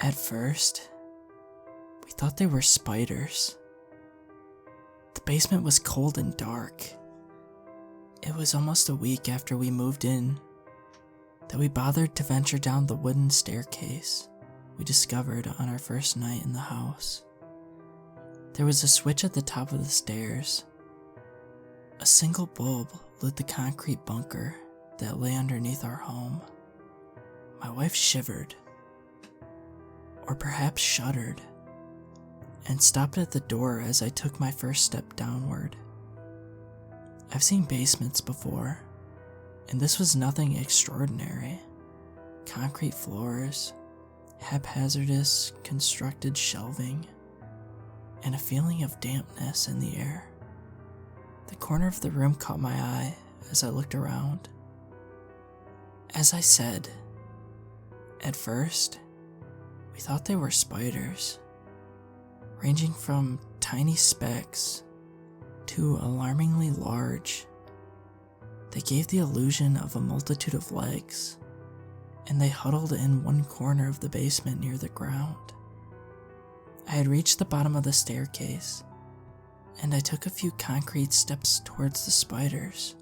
At first, we thought they were spiders. The basement was cold and dark. It was almost a week after we moved in that we bothered to venture down the wooden staircase we discovered on our first night in the house. There was a switch at the top of the stairs. A single bulb lit the concrete bunker that lay underneath our home. My wife shivered, or perhaps shuddered, and stopped at the door as I took my first step downward. I've seen basements before, and this was nothing extraordinary. Concrete floors, haphazardous constructed shelving, and a feeling of dampness in the air. The corner of the room caught my eye as I looked around. As I said, at first, we thought they were spiders, ranging from tiny specks to alarmingly large. They gave the illusion of a multitude of legs, and they huddled in one corner of the basement near the ground. I had reached the bottom of the staircase, and I took a few concrete steps towards the spiders.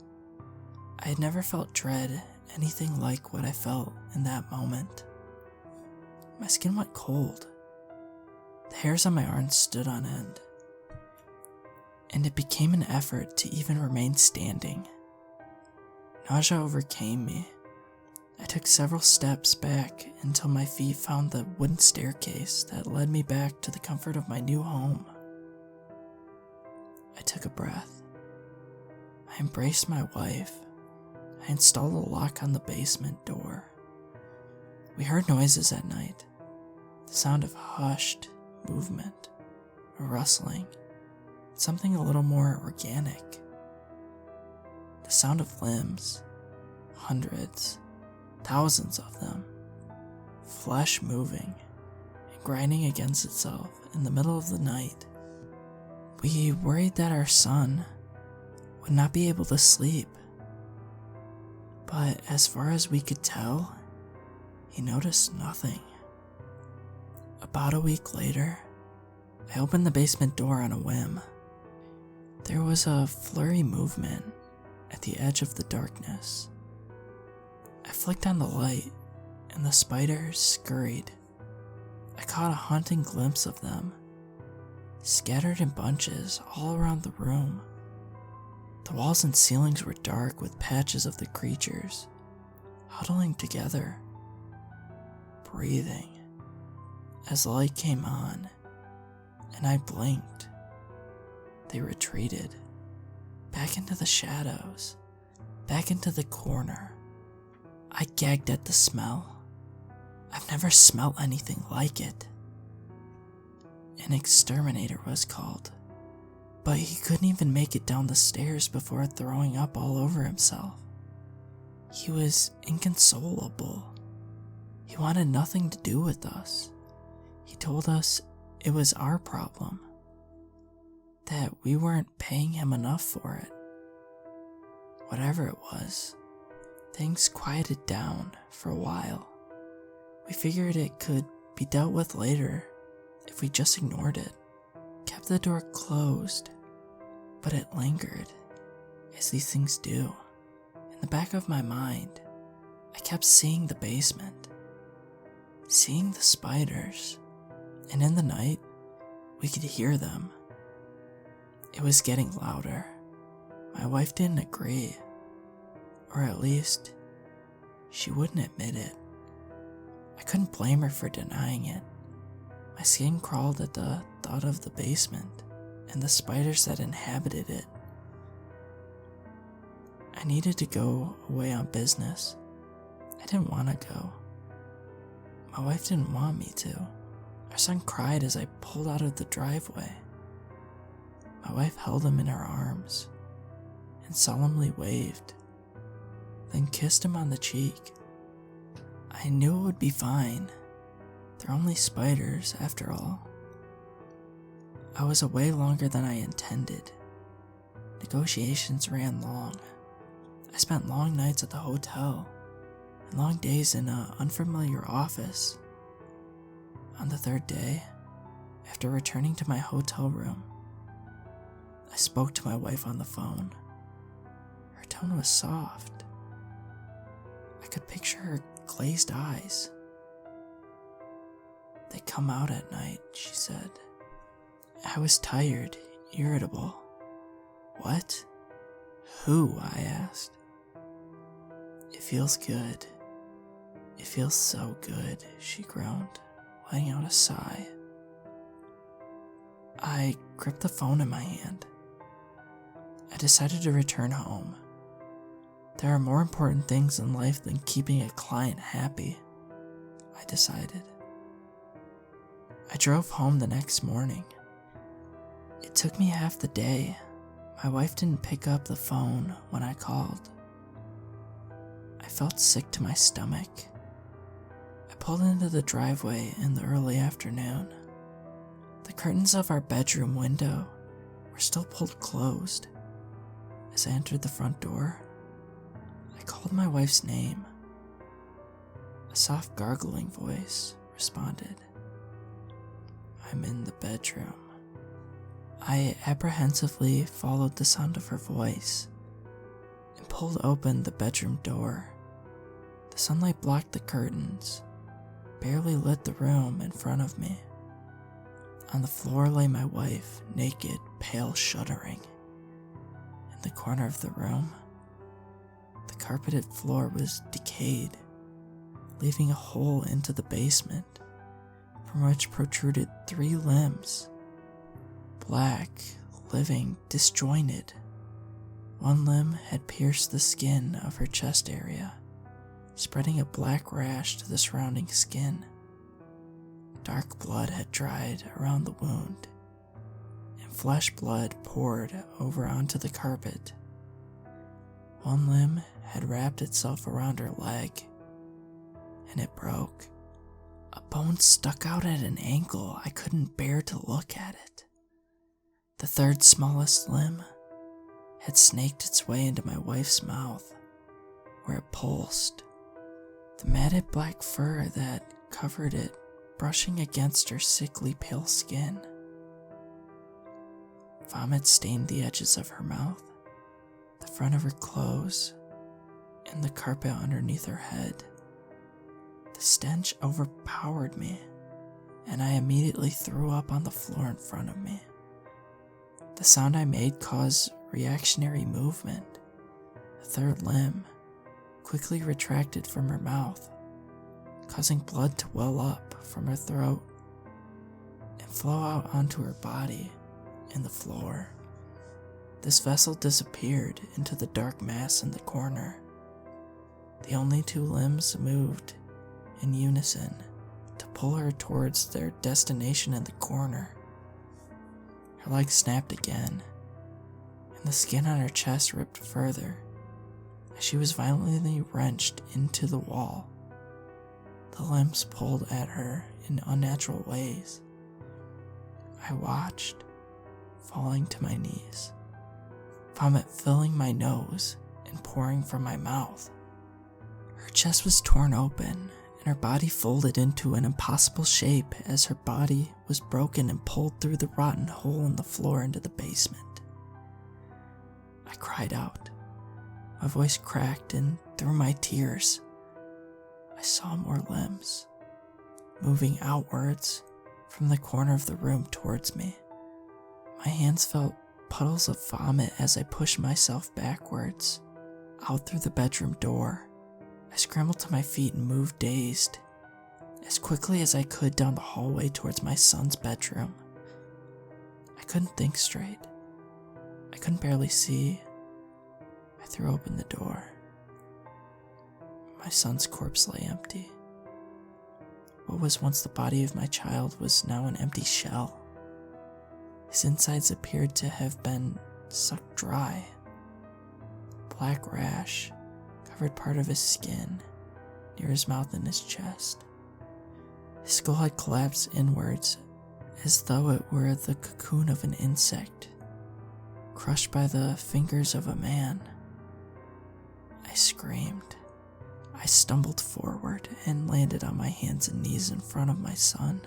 I had never felt dread anything like what I felt in that moment. My skin went cold. The hairs on my arms stood on end, and it became an effort to even remain standing. Nausea overcame me. I took several steps back until my feet found the wooden staircase that led me back to the comfort of my new home. I took a breath. I embraced my wife. I installed a lock on the basement door. We heard noises at night, the sound of hushed movement, a rustling, something a little more organic. The sound of limbs, hundreds, thousands of them, flesh moving and grinding against itself in the middle of the night. We worried that our son would not be able to sleep, but as far as we could tell, he noticed nothing. About a week later, I opened the basement door on a whim. There was a flurry movement at the edge of the darkness. I flicked on the light, and the spiders scurried. I caught a haunting glimpse of them, scattered in bunches all around the room. The walls and ceilings were dark with patches of the creatures, huddling together, breathing. As the light came on, and I blinked, they retreated, back into the shadows, back into the corner. I gagged at the smell. I've never smelled anything like it. An exterminator was called, but he couldn't even make it down the stairs before throwing up all over himself. He was inconsolable. He wanted nothing to do with us. He told us it was our problem, that we weren't paying him enough for it. Whatever it was, things quieted down for a while. We figured it could be dealt with later if we just ignored it, kept the door closed, but it lingered, as these things do. In the back of my mind, I kept seeing the basement, seeing the spiders, and in the night, we could hear them. It was getting louder. My wife didn't agree, or at least, she wouldn't admit it. I couldn't blame her for denying it. My skin crawled at the thought of the basement and the spiders that inhabited it. I needed to go away on business. I didn't want to go. My wife didn't want me to. Our son cried as I pulled out of the driveway. My wife held him in her arms and solemnly waved, then kissed him on the cheek. I knew it would be fine. They're only spiders, after all. I was away longer than I intended. Negotiations ran long. I spent long nights at the hotel and long days in an unfamiliar office. On the third day, after returning to my hotel room, I spoke to my wife on the phone. Her tone was soft. I could picture her glazed eyes. "They come out at night," she said. I was tired, irritable. "What? Who?" I asked. "It feels good. It feels so good," she groaned, letting out a sigh. I gripped the phone in my hand. I decided to return home. There are more important things in life than keeping a client happy, I decided. I drove home the next morning. It took me half the day. My wife didn't pick up the phone when I called. I felt sick to my stomach. I pulled into the driveway in the early afternoon. The curtains of our bedroom window were still pulled closed. As I entered the front door, I called my wife's name. A soft gargling voice responded. "I'm in the bedroom." I apprehensively followed the sound of her voice and pulled open the bedroom door. The sunlight blocked the curtains, barely lit the room in front of me. On the floor lay my wife, naked, pale, shuddering. In the corner of the room, the carpeted floor was decayed, leaving a hole into the basement, from which protruded 3 limbs. Black, living, disjointed. One limb had pierced the skin of her chest area, spreading a black rash to the surrounding skin. Dark blood had dried around the wound, and flesh blood poured over onto the carpet. One limb had wrapped itself around her leg, and it broke. A bone stuck out at an angle I couldn't bear to look at it. The third smallest limb had snaked its way into my wife's mouth, where it pulsed, the matted black fur that covered it brushing against her sickly pale skin. Vomit stained the edges of her mouth, the front of her clothes, and the carpet underneath her head. The stench overpowered me, and I immediately threw up on the floor in front of me. The sound I made caused reactionary movement. The third limb quickly retracted from her mouth, causing blood to well up from her throat and flow out onto her body and the floor. This vessel disappeared into the dark mass in the corner. The only 2 limbs moved in unison to pull her towards their destination in the corner. Her leg snapped again, and the skin on her chest ripped further as she was violently wrenched into the wall. The limbs pulled at her in unnatural ways. I watched, falling to my knees, vomit filling my nose and pouring from my mouth. Her chest was torn open, and her body folded into an impossible shape as her body was broken and pulled through the rotten hole in the floor into the basement. I cried out. My voice cracked, and through my tears, I saw more limbs, moving outwards from the corner of the room towards me. My hands felt puddles of vomit as I pushed myself backwards, out through the bedroom door. I scrambled to my feet and moved dazed, as quickly as I could down the hallway towards my son's bedroom. I couldn't think straight. I couldn't barely see. I threw open the door. My son's corpse lay empty. What was once the body of my child was now an empty shell. His insides appeared to have been sucked dry. Black rash covered part of his skin, near his mouth and his chest. His skull had collapsed inwards, as though it were the cocoon of an insect, crushed by the fingers of a man. I screamed. I stumbled forward and landed on my hands and knees in front of my son.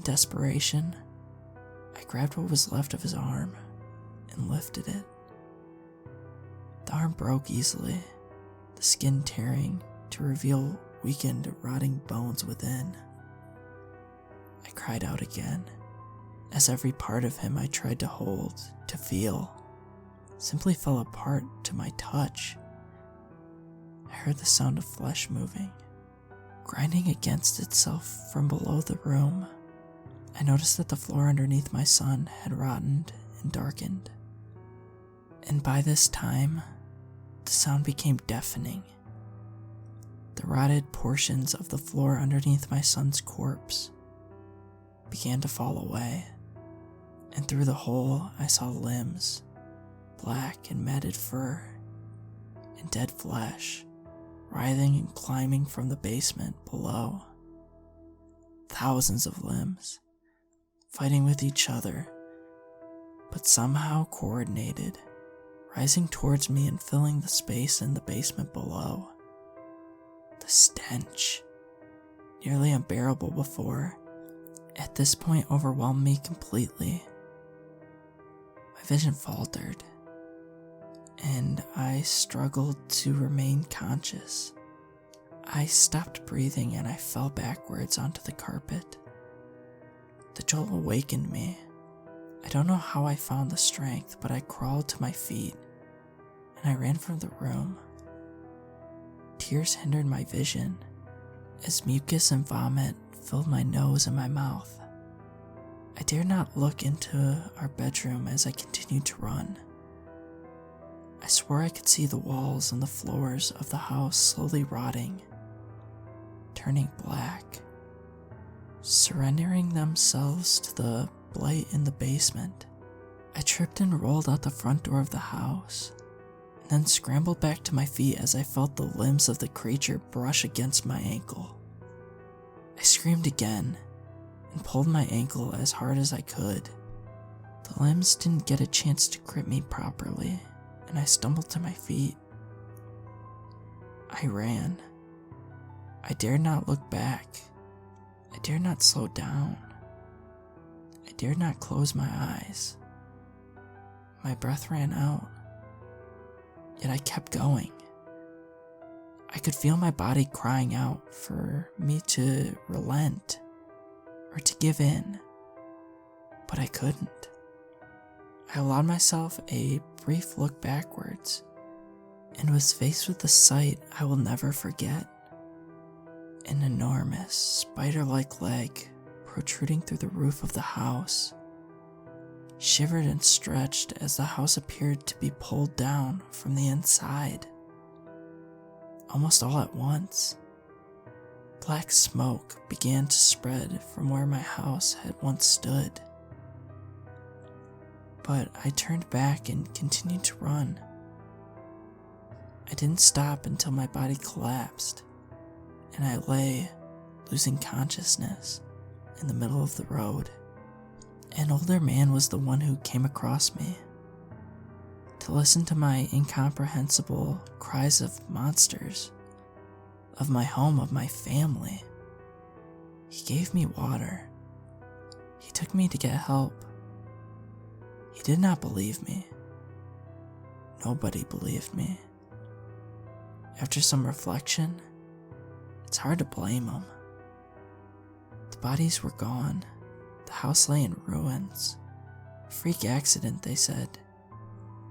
desperation, I grabbed what was left of his arm and lifted it. The arm broke easily, the skin tearing to reveal weakened, rotting bones within. I cried out again, as every part of him I tried to hold, to feel, simply fell apart to my touch. I heard the sound of flesh moving, grinding against itself from below the room. I noticed that the floor underneath my son had rotted and darkened. And by this time, the sound became deafening. The rotted portions of the floor underneath my son's corpse began to fall away, and through the hole I saw limbs, black and matted fur, and dead flesh, writhing and climbing from the basement below. Thousands of limbs, fighting with each other, but somehow coordinated, rising towards me and filling the space in the basement below. The stench, nearly unbearable before, at this point overwhelmed me completely. My vision faltered, and I struggled to remain conscious. I stopped breathing and I fell backwards onto the carpet. The jolt awakened me. I don't know how I found the strength, but I crawled to my feet and I ran from the room. Tears hindered my vision as mucus and vomit filled my nose and my mouth. I dared not look into our bedroom as I continued to run. I swore I could see the walls and the floors of the house slowly rotting, turning black, surrendering themselves to the blight in the basement. I tripped and rolled out the front door of the house, and then scrambled back to my feet as I felt the limbs of the creature brush against my ankle. I screamed again and pulled my ankle as hard as I could. The limbs didn't get a chance to grip me properly, and I stumbled to my feet. I ran. I dared not look back. I dared not slow down. I dared not close my eyes. My breath ran out, yet I kept going. I could feel my body crying out for me to relent or to give in, but I couldn't. I allowed myself a brief look backwards and was faced with the sight I will never forget. An enormous, spider-like leg protruding through the roof of the house, shivered and stretched as the house appeared to be pulled down from the inside. Almost all at once, black smoke began to spread from where my house had once stood. But I turned back and continued to run. I didn't stop until my body collapsed, and I lay, losing consciousness, in the middle of the road. An older man was the one who came across me to listen to my incomprehensible cries of monsters, of my home, of my family. He gave me water. He took me to get help. He did not believe me. Nobody believed me. After some reflection, it's hard to blame him. The bodies were gone. The house lay in ruins. A freak accident, they said.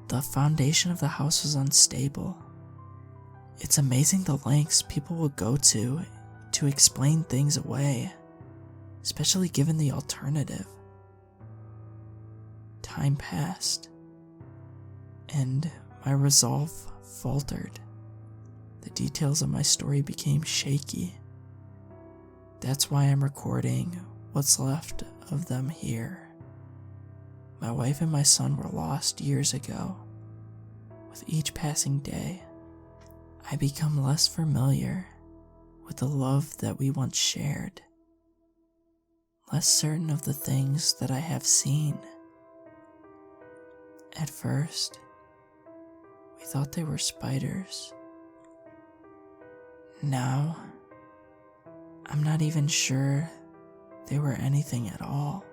The foundation of the house was unstable. It's amazing the lengths people will go to explain things away, especially given the alternative. Time passed, and my resolve faltered. The details of my story became shaky. That's why I'm recording what's left of them here. My wife and my son were lost years ago. With each passing day, I become less familiar with the love that we once shared, less certain of the things that I have seen. At first, we thought they were spiders. Now, I'm not even sure they were anything at all.